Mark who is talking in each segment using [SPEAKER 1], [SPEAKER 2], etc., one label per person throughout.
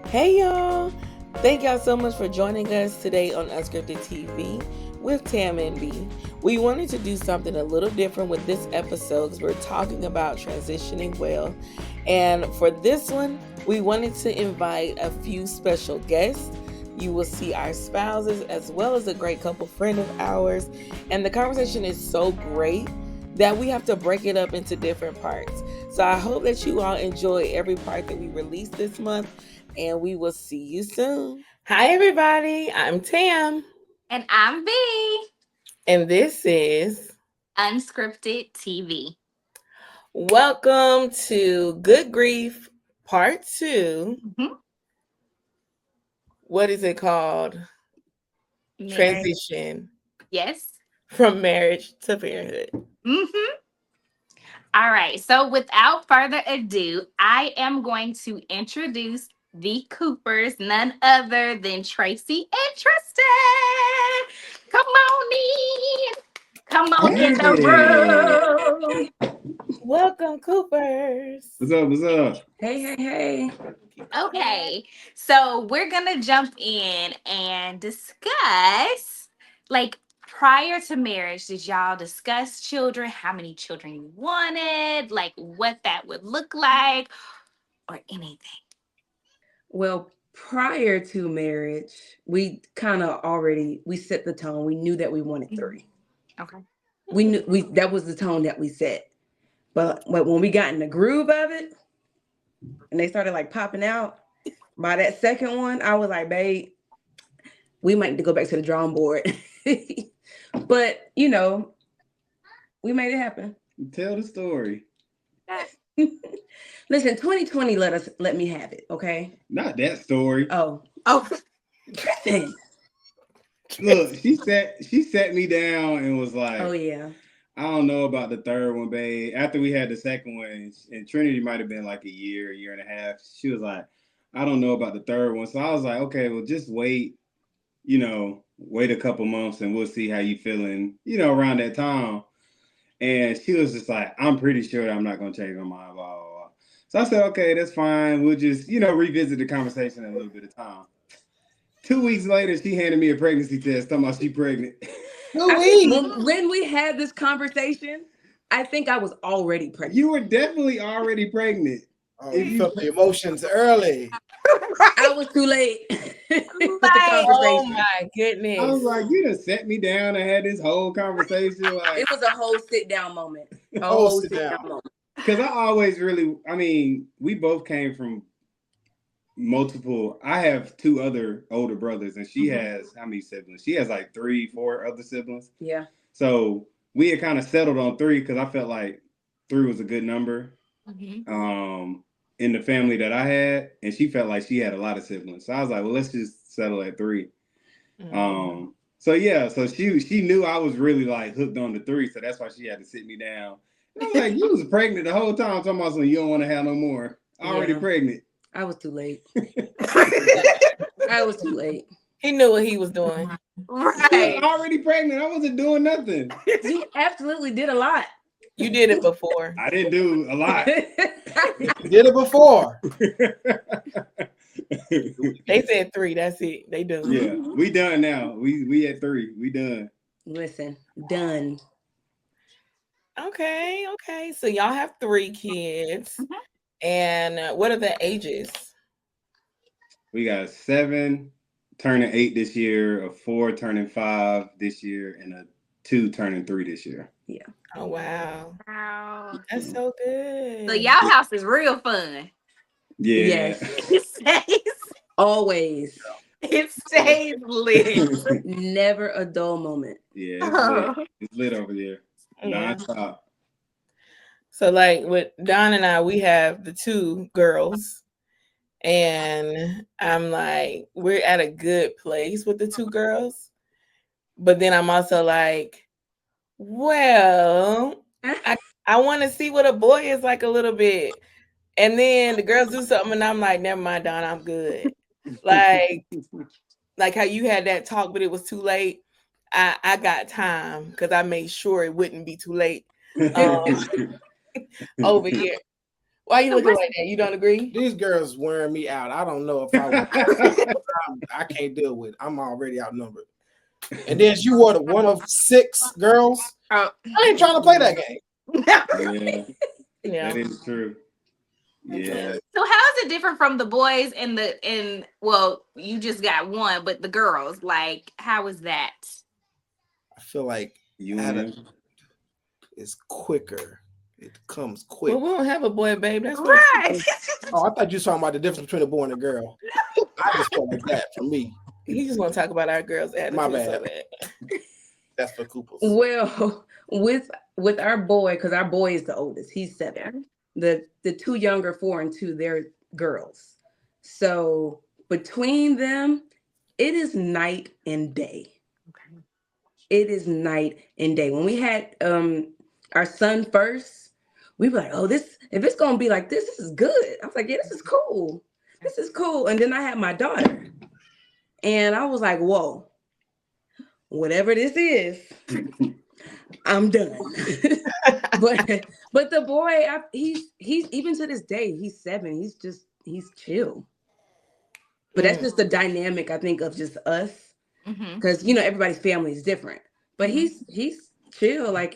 [SPEAKER 1] Hey y'all! Thank y'all so much for joining us today on Unscripted TV with Tam and B. We wanted to do something a little different with this episode because we're talking about transitioning well. And for this one, we wanted to invite a few special guests. You will see our spouses as well as a great couple friend of ours. And the conversation is so great that we have to break it up into different parts. So I hope that you all enjoy every part that we release this month, and we will see you soon. Hi, everybody. I'm Tam,
[SPEAKER 2] And I'm B.
[SPEAKER 1] and this is
[SPEAKER 2] Unscripted TV.
[SPEAKER 1] Welcome to Good Grief Part 2.
[SPEAKER 2] Mm-hmm.
[SPEAKER 1] What is it called?
[SPEAKER 2] Marriage.
[SPEAKER 1] Transition
[SPEAKER 2] Yes.
[SPEAKER 1] from marriage to parenthood.
[SPEAKER 2] Mm-hmm. All right. So without further ado, I am going to introduce the Coopers, none other than Tracy and Tristan. Come on in. Come on in
[SPEAKER 3] Hey,
[SPEAKER 2] the room.
[SPEAKER 1] Welcome, Coopers.
[SPEAKER 3] what's up? What's up?
[SPEAKER 4] Hey.
[SPEAKER 2] Okay, so we're gonna jump in and discuss, like, prior to marriage, did y'all discuss children, how many children you wanted, like what that would look like, or anything?
[SPEAKER 4] Well, prior to marriage, we kind of already we set the tone. We knew that we wanted three.
[SPEAKER 2] Okay.
[SPEAKER 4] We knew that was the tone that we set. But when we got in the groove of it and they started like popping out, by that second one, I was like, babe, we might need to go back to the drawing board. But we made it happen.
[SPEAKER 3] Tell the story.
[SPEAKER 4] Listen, 2020 let me have it, okay?
[SPEAKER 3] Not that story.
[SPEAKER 4] Oh, Tristan.
[SPEAKER 3] Look, she sat me down and was like,
[SPEAKER 4] Oh yeah.
[SPEAKER 3] I don't know about the third one, babe. After we had the second one, and Trinity might have been like a year and a half. She was like, I don't know about the third one. So I was like, okay, well, just wait, wait a couple months and we'll see how you feeling, around that time. And she was just like, I'm pretty sure that I'm not going to change my mind, blah, blah, blah. So I said, okay, that's fine. We'll just, revisit the conversation in a little bit of time. 2 weeks later, she handed me a pregnancy test talking about she pregnant.
[SPEAKER 4] When we had this conversation, I think I was already pregnant.
[SPEAKER 3] You were definitely already pregnant.
[SPEAKER 5] Oh, you felt the emotions early.
[SPEAKER 4] I was too late with the
[SPEAKER 2] Right.
[SPEAKER 4] conversation.
[SPEAKER 1] Oh my goodness.
[SPEAKER 3] I was like, you done set me down and had this whole conversation. Like,
[SPEAKER 4] It was a whole sit down moment.
[SPEAKER 5] Sit down.
[SPEAKER 4] Moment.
[SPEAKER 3] because I always we both came from multiple. I have two other older brothers, and she has how many siblings? She has like 3, 4 other siblings.
[SPEAKER 4] Yeah.
[SPEAKER 3] So we had kind of settled on 3 because I felt like 3 was a good number.
[SPEAKER 2] Mm-hmm.
[SPEAKER 3] In the family that I had, and she felt like she had a lot of siblings. So I was like, well, let's just settle at 3. So yeah, so she knew I was really like hooked on the 3, so that's why she had to sit me down. And I was like, you was pregnant the whole time talking about something you don't want to have no more. Already pregnant.
[SPEAKER 4] I was too late. I was too late.
[SPEAKER 1] He knew what he was doing.
[SPEAKER 3] She was already pregnant. I wasn't doing nothing.
[SPEAKER 4] You absolutely did a lot.
[SPEAKER 1] You did it before.
[SPEAKER 3] I didn't do a lot.
[SPEAKER 5] You did it before.
[SPEAKER 1] They said 3. That's it. They do.
[SPEAKER 3] Yeah, we done now. We at 3. We done.
[SPEAKER 4] Listen, done.
[SPEAKER 1] Okay. So y'all have 3 kids. And what are the ages?
[SPEAKER 3] We got 7 turning 8 this year, a 4 turning 5 this year, and a 2 turning 3 this year.
[SPEAKER 4] Yeah.
[SPEAKER 1] Oh wow.
[SPEAKER 2] Wow.
[SPEAKER 1] That's so good.
[SPEAKER 2] So y'all house is real fun.
[SPEAKER 3] Yeah.
[SPEAKER 4] Yes.
[SPEAKER 2] It stays,
[SPEAKER 4] Always.
[SPEAKER 2] it stays lit.
[SPEAKER 4] Never a dull moment.
[SPEAKER 3] Yeah, it's lit. It's lit over there.
[SPEAKER 1] Yeah.
[SPEAKER 3] Non-stop.
[SPEAKER 1] So like with Don and I, we have the 2 girls. And I'm like, we're at a good place with the 2 girls. But then I'm also like, well, I want to see what a boy is like a little bit. And then the girls do something and I'm like, never mind, Don, I'm good. Like how you had that talk, but it was too late. I got time because I made sure it wouldn't be too late over here. Why you looking like that? You don't agree?
[SPEAKER 5] These girls wearing me out. I don't know if I want. I can't deal with it. I'm already outnumbered. And then you were the one of 6 girls. I ain't trying to play that game.
[SPEAKER 3] That is true. Yeah.
[SPEAKER 2] So how is it different from the boys and well, you just got one, but the girls, like, how is that?
[SPEAKER 5] I feel like it's quicker. It comes quick.
[SPEAKER 1] Well, we don't have a boy, babe. That's
[SPEAKER 2] right.
[SPEAKER 5] Oh, I thought you were talking about the difference between a boy and a girl. I just felt like that for me.
[SPEAKER 1] He just want to talk about our girls' attitude.
[SPEAKER 5] My bad.
[SPEAKER 1] So bad.
[SPEAKER 5] That's for Coopers.
[SPEAKER 4] Well, with our boy, because our boy is the oldest, he's 7. The 2 younger, 4 and 2, they're girls. So between them, it is night and day. Okay. It is night and day. When we had our son first, we were like, oh, if it's gonna be like this is good. I was like, yeah, this is cool. This is cool. And then I had my daughter, and I was like, whoa, whatever this is, I'm done. but the boy, he's even to this day, he's 7. He's chill. But that's just the dynamic, I think, of just us, because everybody's family is different. But he's chill. Like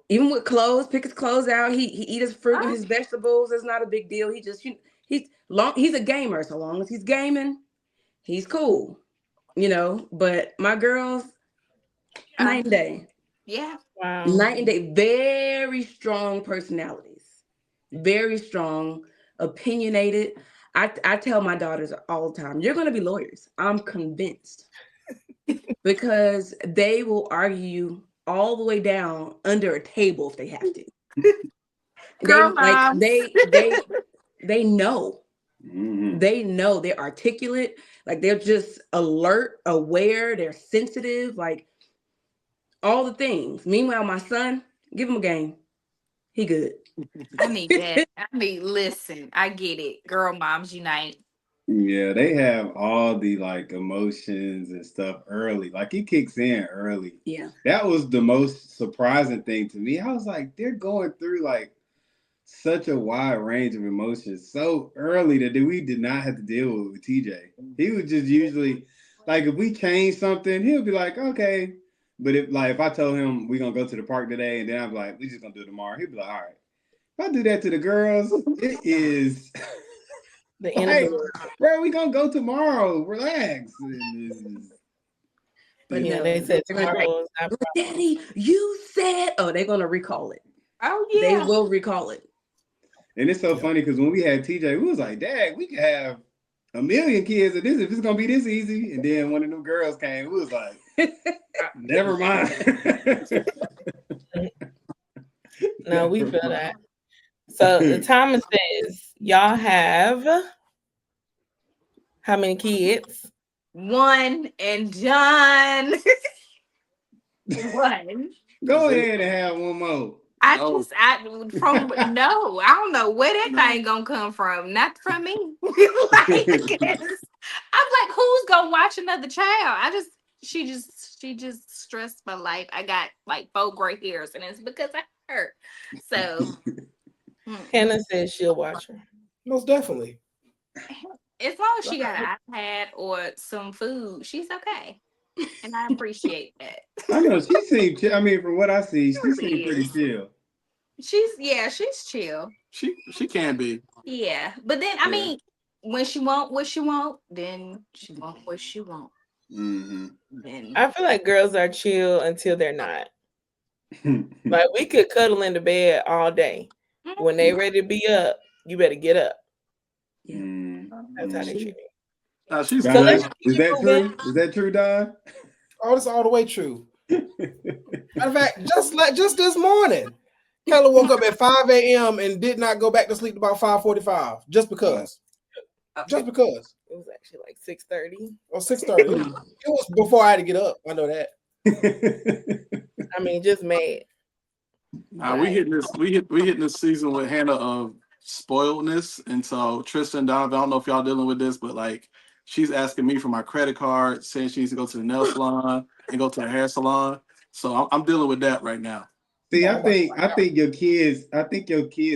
[SPEAKER 4] even with clothes, pick his clothes out. He eat his fruit and his vegetables. It's not a big deal. He's a gamer. So long as he's gaming, he's cool. But my girls, night and day.
[SPEAKER 2] Yeah.
[SPEAKER 4] Wow. Night and day. Very strong personalities. Very strong, opinionated. I tell my daughters all the time, you're going to be lawyers. I'm convinced. Because they will argue all the way down under a table if they have to.
[SPEAKER 2] Girl,
[SPEAKER 4] they know. Mm-hmm. They know. They're articulate. Like, they're just alert, aware. They're sensitive. Like, all the things. Meanwhile, my son, give him a game. He good.
[SPEAKER 2] I need that. Listen, I get it. Girl moms unite.
[SPEAKER 3] Yeah, they have all the emotions and stuff early. Like, it kicks in early.
[SPEAKER 4] Yeah.
[SPEAKER 3] That was the most surprising thing to me. I was like, they're going through such a wide range of emotions so early that we did not have to deal with TJ. He would just usually, if we change something, he'll be like, okay. But if I told him we're going to go to the park today, and then I'm like, we're just going to do it tomorrow, he'd be like, all right. If I do that to the girls, it is...
[SPEAKER 1] the end of the world.
[SPEAKER 3] Where are we gonna go tomorrow? Relax.
[SPEAKER 4] But they said tomorrow. Daddy, you said. Oh, they're gonna recall it.
[SPEAKER 2] Oh yeah,
[SPEAKER 4] they will recall it.
[SPEAKER 3] And it's so funny because when we had TJ, we was like, Dad, we could have 1 million kids of this if it's gonna be this easy. And then when the new girls came, we was like, never mind.
[SPEAKER 1] No, we feel that. So Thomas says, y'all have how many kids?
[SPEAKER 2] 1 and done. 1.
[SPEAKER 3] Go ahead and have one more.
[SPEAKER 2] I don't know where that thing gonna come from. Not from me. I'm like, who's gonna watch another child? She just stressed my life. I got 4 gray hairs, and it's because of her. So
[SPEAKER 1] Hannah says she'll watch her.
[SPEAKER 5] Most definitely.
[SPEAKER 2] As long as she got an iPad or some food, she's okay. And I appreciate that.
[SPEAKER 3] I know she seemed chill. I mean, from what I see, she seemed pretty chill.
[SPEAKER 2] She's chill.
[SPEAKER 6] She can be.
[SPEAKER 2] Yeah. But then I mean, when she want what she want, then she want what she want.
[SPEAKER 3] Mm-hmm.
[SPEAKER 1] I feel like girls are chill until they're not. We could cuddle in the bed all day. When they ready to be up, you better get up.
[SPEAKER 4] Yeah.
[SPEAKER 1] That's how they treat me.
[SPEAKER 3] Is that true? Is that true, Don?
[SPEAKER 5] Oh, that's all the way true. Matter of fact, just this morning, Keller woke up at 5 a.m. and did not go back to sleep about 5:45, just because. Just because.
[SPEAKER 1] It was actually 6:30.
[SPEAKER 5] Or 6:30. It was before I had to get up. I know that.
[SPEAKER 1] I mean, just mad.
[SPEAKER 6] We hitting this season with Hannah of spoiledness, and so Tristan, Donovan, I don't know if y'all dealing with this, but she's asking me for my credit card, saying she needs to go to the nail salon and go to the hair salon. So I'm dealing with that right now.
[SPEAKER 3] See, I think your kids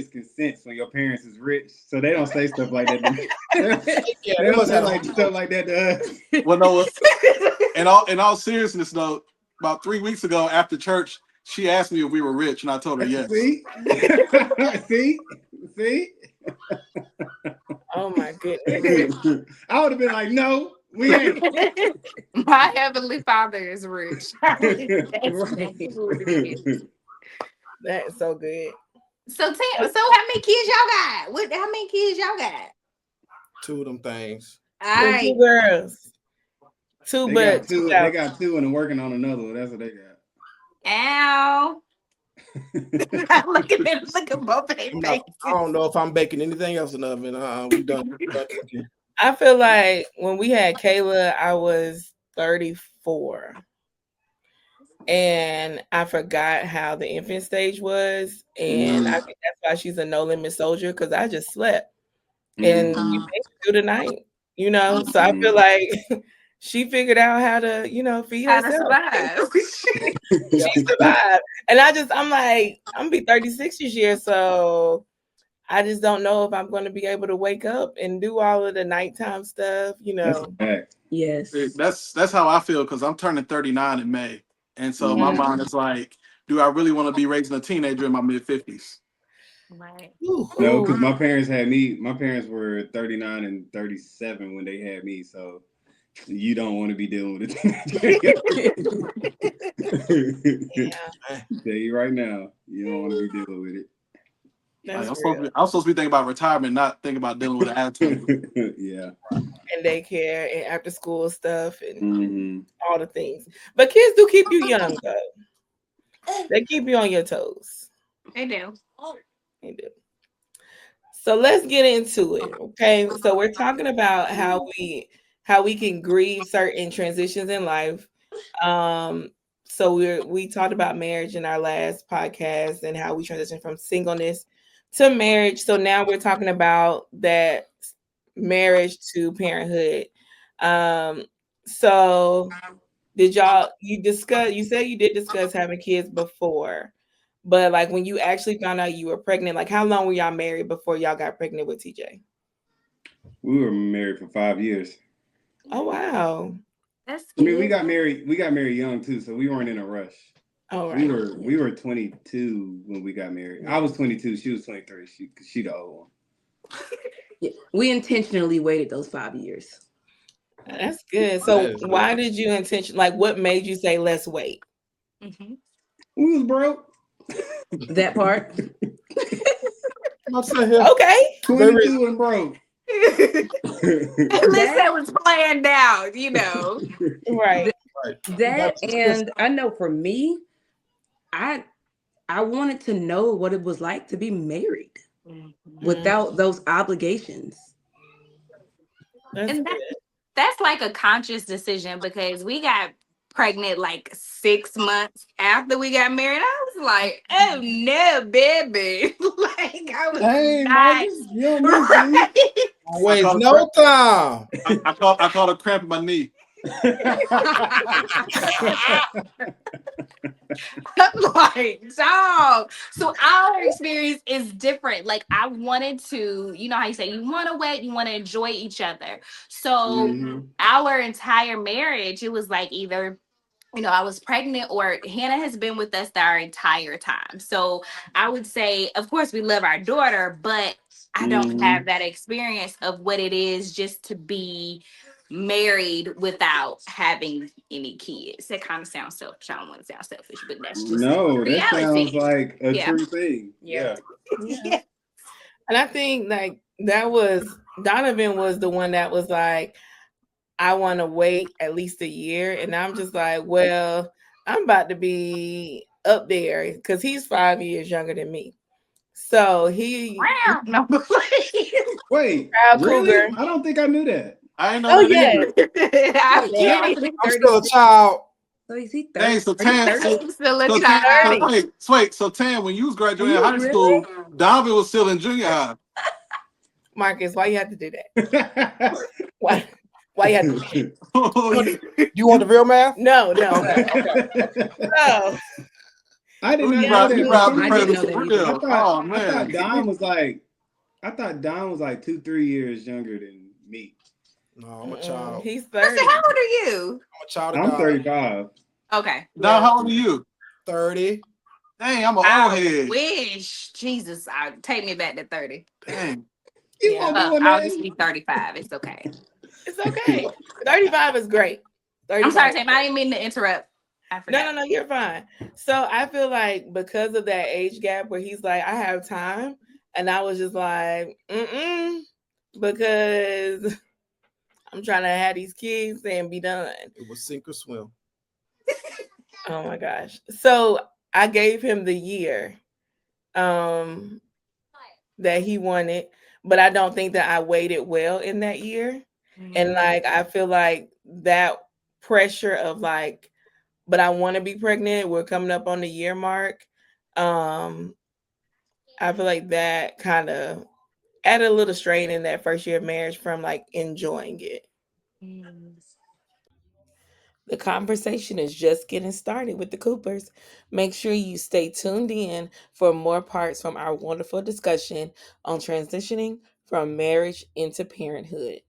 [SPEAKER 3] can sense when your parents is rich, so they don't say stuff like that.
[SPEAKER 5] Yeah,
[SPEAKER 3] They don't say like stuff like that to us.
[SPEAKER 6] Well, no. In all seriousness, though, about 3 weeks ago after church, she asked me if we were rich, and I told her yes.
[SPEAKER 3] See, see.
[SPEAKER 1] Oh my goodness.
[SPEAKER 3] I would have been like, no, we ain't.
[SPEAKER 2] My heavenly Father is rich.
[SPEAKER 3] Right.
[SPEAKER 1] That's so good.
[SPEAKER 2] So how many kids y'all got? How many kids y'all got?
[SPEAKER 5] 2 of them things.
[SPEAKER 2] All right.
[SPEAKER 1] 2 girls. 2,
[SPEAKER 3] They
[SPEAKER 1] but
[SPEAKER 3] got 2 and they're working on another one. That's what they got.
[SPEAKER 2] Ow. Look at both of their
[SPEAKER 5] I
[SPEAKER 2] faces.
[SPEAKER 5] don't know if I'm baking anything else in the oven. We done.
[SPEAKER 1] I feel like when we had Kayla, I was 34. And I forgot how the infant stage was. And I think that's why she's a no limit soldier, because I just slept. And we made it through the night, So I feel like she figured out how to, feed
[SPEAKER 2] How to
[SPEAKER 1] herself.
[SPEAKER 2] survive.
[SPEAKER 1] She survived. And I'm like, I'm gonna be 36 this year, so I just don't know if I'm going to be able to wake up and do all of the nighttime stuff,
[SPEAKER 4] Yes.
[SPEAKER 6] That's how I feel, because I'm turning 39 in May, and so my mind is like, do I really want to be raising a teenager in my mid-50s?
[SPEAKER 2] Right.
[SPEAKER 3] No, because my parents had me. My parents were 39 and 37 when they had me, so you don't want to be dealing with a teenager. Tell you right now, you don't want to be dealing with it.
[SPEAKER 6] I'm supposed to be thinking about retirement, not thinking about dealing with an attitude.
[SPEAKER 3] Yeah.
[SPEAKER 1] And daycare and after school stuff and all the things. But kids do keep you young, though. They keep you on your toes.
[SPEAKER 2] They do.
[SPEAKER 1] They do. So let's get into it. Okay. So we're talking about how we can grieve certain transitions in life. So we talked about marriage in our last podcast and how we transition from singleness to marriage. So now we're talking about that marriage to parenthood. So you said you did discuss having kids before, but like when you actually found out you were pregnant, like how long were y'all married before y'all got pregnant with TJ?
[SPEAKER 3] We were married for 5 years.
[SPEAKER 1] Oh wow.
[SPEAKER 2] That's
[SPEAKER 3] I mean, we got married young too, so we weren't in a rush.
[SPEAKER 1] Oh right.
[SPEAKER 3] We were 22 when we got married. I was 22, she was 23. She the old one.
[SPEAKER 4] Yeah, we intentionally waited those 5 years.
[SPEAKER 1] That's good. So why did you what made you say let's wait?
[SPEAKER 3] We was broke.
[SPEAKER 4] That part.
[SPEAKER 1] Okay.
[SPEAKER 3] 22 and broke.
[SPEAKER 2] That was planned out,
[SPEAKER 1] Right.
[SPEAKER 4] That, and I know for me, I wanted to know what it was like to be married without those obligations.
[SPEAKER 2] That's like a conscious decision, because we got pregnant like 6 months after we got married. I was like, oh no, baby. Like I was
[SPEAKER 5] Waste no time.
[SPEAKER 6] I caught a cramp in my knee.
[SPEAKER 2] I'm like, dog. So our experience is different. Like I wanted to, how you say, you want to wait, you want to enjoy each other. So our entire marriage, it was like either, I was pregnant or Hannah has been with us our entire time. So I would say, of course, we love our daughter, but I don't have that experience of what it is just to be married without having any kids. That kind of sounds selfish. I don't want to sound selfish, but that's just reality.
[SPEAKER 3] That sounds like a true thing.
[SPEAKER 1] Yeah. And I think like Donovan was the one that was like, I want to wait at least a year. And I'm just like, well, I'm about to be up there because he's 5 years younger than me. So he
[SPEAKER 3] wait, really? I don't think I knew that.
[SPEAKER 6] I know.
[SPEAKER 1] Oh yeah.
[SPEAKER 5] I'm still a child.
[SPEAKER 4] So is he 30?
[SPEAKER 6] Hey, so Tam, so Tam, when you was graduating high school, Donovan was still in junior high.
[SPEAKER 1] Marcus, why you have to do that? Why you have to do that?
[SPEAKER 5] You want the real math?
[SPEAKER 1] No.
[SPEAKER 3] I I did
[SPEAKER 6] Ooh,
[SPEAKER 3] not
[SPEAKER 1] Yeah,
[SPEAKER 3] know
[SPEAKER 6] you
[SPEAKER 3] that.
[SPEAKER 4] you
[SPEAKER 3] For
[SPEAKER 6] brought
[SPEAKER 3] some
[SPEAKER 6] the
[SPEAKER 4] I didn't
[SPEAKER 3] reason,
[SPEAKER 6] predator
[SPEAKER 4] know
[SPEAKER 6] for
[SPEAKER 4] that either.
[SPEAKER 6] real. Oh
[SPEAKER 3] I thought
[SPEAKER 6] man.
[SPEAKER 3] Don was like, I thought Don was like 2-3 years younger than me.
[SPEAKER 5] No, I'm a child.
[SPEAKER 1] he's
[SPEAKER 2] Kristen,
[SPEAKER 1] 30.
[SPEAKER 2] how old are you?
[SPEAKER 5] I'm a child of
[SPEAKER 3] I'm
[SPEAKER 5] God.
[SPEAKER 3] 35.
[SPEAKER 2] Okay.
[SPEAKER 6] Don,
[SPEAKER 1] Yeah.
[SPEAKER 6] how old are you?
[SPEAKER 5] 30.
[SPEAKER 6] Dang, I'm an old
[SPEAKER 2] I
[SPEAKER 6] head.
[SPEAKER 2] wish. Jesus, take me back to 30.
[SPEAKER 6] Dang.
[SPEAKER 3] You
[SPEAKER 1] Yeah.
[SPEAKER 3] won't do
[SPEAKER 2] I'll
[SPEAKER 3] nothing.
[SPEAKER 2] just be 35. It's okay.
[SPEAKER 1] It's okay. 35 is great.
[SPEAKER 2] I'm
[SPEAKER 1] 35
[SPEAKER 2] sorry,
[SPEAKER 1] is
[SPEAKER 2] Tam.
[SPEAKER 1] great.
[SPEAKER 2] I didn't mean to interrupt. I forgot.
[SPEAKER 1] No, you're fine. So I feel like because of that age gap where he's like, I have time, and I was just like, because I'm trying to have these kids and be done.
[SPEAKER 5] It was sink or swim.
[SPEAKER 1] Oh my gosh. So I gave him the year um that he wanted, but I don't think that I waited well in that year. And like I feel like that pressure of like, but I want to be pregnant. We're coming up on the year mark. Um, I feel like that kind of added a little strain in that first year of marriage from like enjoying it. The conversation is just getting started with the Coopers. Make sure you stay tuned in for more parts from our wonderful discussion on transitioning from marriage into parenthood.